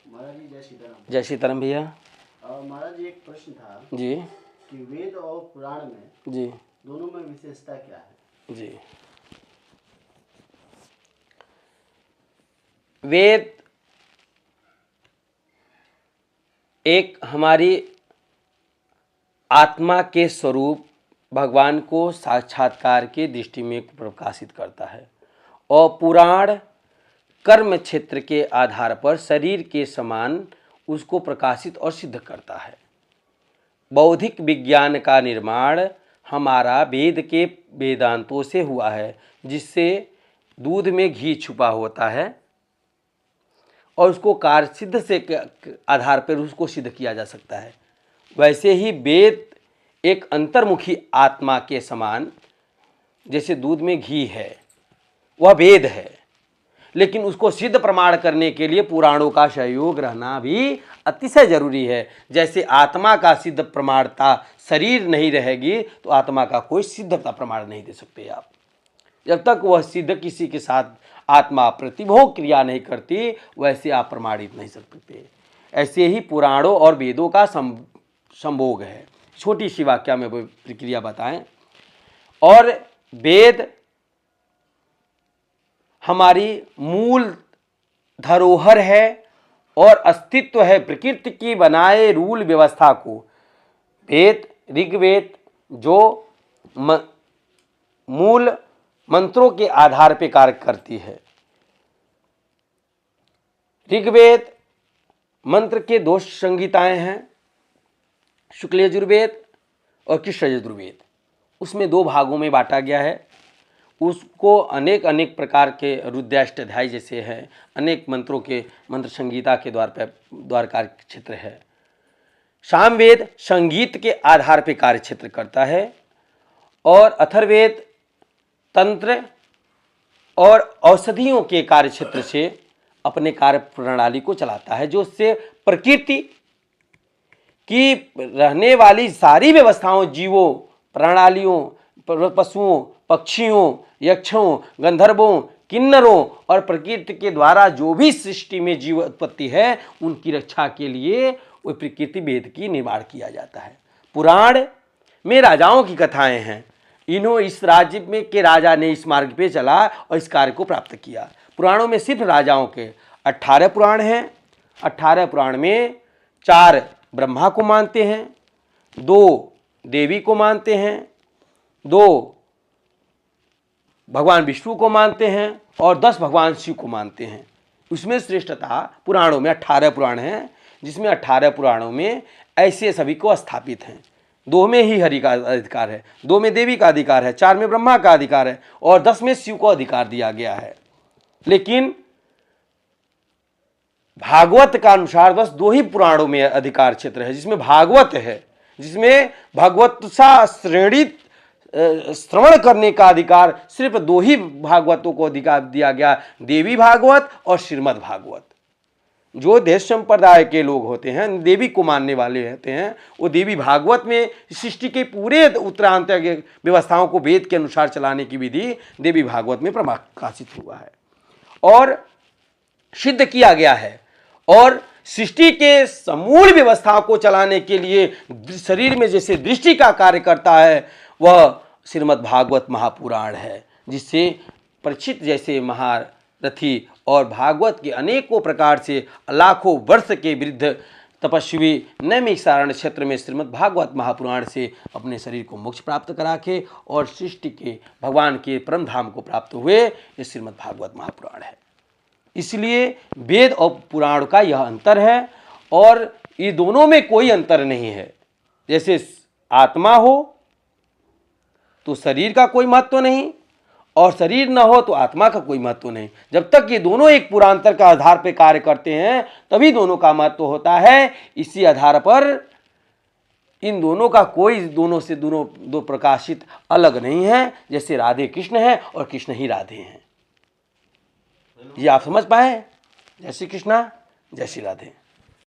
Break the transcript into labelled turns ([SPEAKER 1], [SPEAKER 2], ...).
[SPEAKER 1] महाराज जी जय सीताराम।
[SPEAKER 2] जय सीताराम भैया।
[SPEAKER 1] महाराज जी एक प्रश्न था
[SPEAKER 2] जी
[SPEAKER 1] कि वेद और पुराण में
[SPEAKER 2] जी
[SPEAKER 1] दोनों में विशेषता क्या है?
[SPEAKER 2] जी। वेद एक हमारी आत्मा के स्वरूप भगवान को साक्षात्कार के दृष्टि में प्रकाशित करता है और पुराण कर्म क्षेत्र के आधार पर शरीर के समान उसको प्रकाशित और सिद्ध करता है। बौद्धिक विज्ञान का निर्माण हमारा वेद के वेदांतों से हुआ है, जिससे दूध में घी छुपा होता है और उसको कार्य सिद्ध से आधार पर उसको सिद्ध किया जा सकता है। वैसे ही वेद एक अंतर्मुखी आत्मा के समान, जैसे दूध में घी है वह वेद है, लेकिन उसको सिद्ध प्रमाण करने के लिए पुराणों का सहयोग रहना भी अतिशय जरूरी है। जैसे आत्मा का सिद्ध प्रमाणता शरीर नहीं रहेगी तो आत्मा का कोई सिद्धता प्रमाण नहीं दे सकते आप। जब तक वह सिद्ध किसी के साथ आत्मा प्रतिभोग क्रिया नहीं करती, वैसे आप प्रमाणित नहीं सकते। ऐसे ही पुराणों और वेदों का संभोग है। छोटी सी वाक्य में प्रक्रिया बताएं। और वेद हमारी मूल धरोहर है और अस्तित्व है प्रकृति की बनाए रूल व्यवस्था को। वेद ऋग्वेद जो मूल मंत्रों के आधार पर कार्य करती है। ऋग्वेद मंत्र के 2 संहिताएं हैं, शुक्ल यजुर्वेद और कृष्ण यजुर्वेद। उसमें 2 भागों में बांटा गया है। उसको अनेक प्रकार के रुद्राष्टाध्याय जैसे हैं, अनेक मंत्रों के मंत्र संगीता के द्वार कार्य क्षेत्र है। सामवेद संगीत के आधार पर कार्य क्षेत्र करता है और अथर्ववेद तंत्र और औषधियों के कार्य क्षेत्र से अपने कार्य प्रणाली को चलाता है, जो उससे प्रकृति की रहने वाली सारी व्यवस्थाओं, जीवों, प्रणालियों, पशुओं, पक्षियों, यक्षों, गंधर्वों, किन्नरों और प्रकृति के द्वारा जो भी सृष्टि में जीव उत्पत्ति है, उनकी रक्षा के लिए वह प्रकृति वेद की निर्माण किया जाता है। पुराण में राजाओं की कथाएं हैं। इस राज्य में के राजा ने इस मार्ग पे चला और इस कार्य को प्राप्त किया। पुराणों में सिर्फ राजाओं के 18 पुराण हैं। 18 पुराण में 4 ब्रह्मा को मानते हैं, 2 देवी को मानते हैं, 2 भगवान विष्णु को मानते हैं और 10 भगवान शिव को मानते हैं। उसमें श्रेष्ठता पुराणों में 18 पुराण हैं, जिसमें 18 पुराणों में ऐसे सभी को स्थापित हैं। 2 में ही हरि का अधिकार है, 2 में देवी का अधिकार है, 4 में ब्रह्मा का अधिकार है और 10 में शिव को अधिकार दिया गया है। लेकिन भागवत का अनुसार बस 2 ही पुराणों में अधिकार क्षेत्र है, जिसमें भागवत है, जिसमें भगवत सा श्रेणी श्रवण करने का अधिकार सिर्फ 2 ही भागवतों को अधिकार दिया गया, देवी भागवत और श्रीमद् भागवत। जो देश संप्रदाय के लोग होते हैं, देवी को मानने वाले होते हैं, वो देवी भागवत में सृष्टि के पूरे उत्तरांत व्यवस्थाओं को वेद के अनुसार चलाने की विधि देवी भागवत में प्रकाशित हुआ है और सिद्ध किया गया है। और सृष्टि के समूल व्यवस्थाओं को चलाने के लिए शरीर में जैसे दृष्टि का कार्य करता है, वह श्रीमद् भागवत महापुराण है, जिससे परीक्षित जैसे महारथी और भागवत के अनेकों प्रकार से लाखों वर्ष के वृद्ध तपस्वी नैमिषारण्य क्षेत्र में श्रीमद् भागवत महापुराण से अपने शरीर को मोक्ष प्राप्त करा के और सृष्टि के भगवान के परम धाम को प्राप्त हुए। ये श्रीमद् भागवत महापुराण है। इसलिए वेद और पुराण का यह अंतर है और ये दोनों में कोई अंतर नहीं है। जैसे आत्मा हो तो शरीर का कोई महत्व नहीं और शरीर न हो तो आत्मा का कोई महत्व नहीं। जब तक ये दोनों एक पुरांतर का आधार पर कार्य करते हैं, तभी दोनों का महत्व होता है। इसी आधार पर इन दोनों का कोई दो प्रकाशित अलग नहीं है। जैसे राधे कृष्ण है और कृष्ण ही राधे हैं। ये आप समझ पाए? जय श्री कृष्णा, जय श्री राधे।